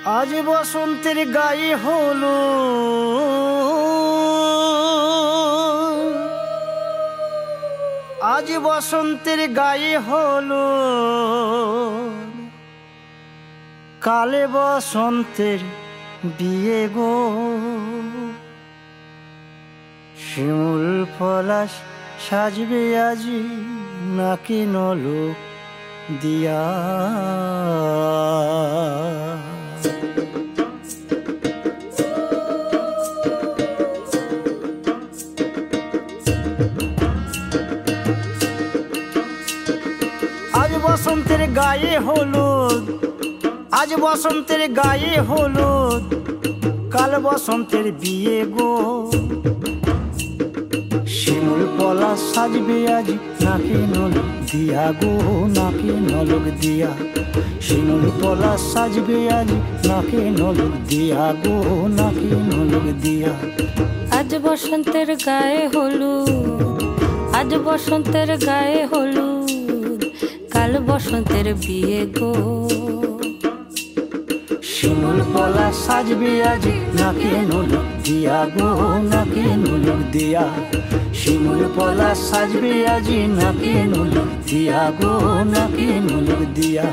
আজ বসন্তের গায়ে হলো আজ বসন্তের গায়ে হলো কালে বসন্তের বিয়ে গো শিমুল পলাশ সাজবে আজি নাকি নলক দিয়া আজ বসন্তের গায়ে হলুদ আজ বসন্তের গায়ে হলুদ কাল বসন্তের বিয়ে গো শিমুল পলাশ সাজবে আজ নাকি নলক দিয়া গো নাকি নলক দিয়া শিমুল পলাশ সাজবে আজ নাকি নলক দিয়া গো নাকি নলক দিয়া আজ বসন্তের গায়ে হলুদ আজ বসন্তের গায়ে হলুদ কাল বসন্তের বিয়ে গো শিমুল পলাশ সাজবে আজ নাকি নলক দিয়া গো নাকি নলক দিয়া শিমুল পলাশ সাজবে আজ নাকি নলক দিয়া গো নাকি নলক দিয়া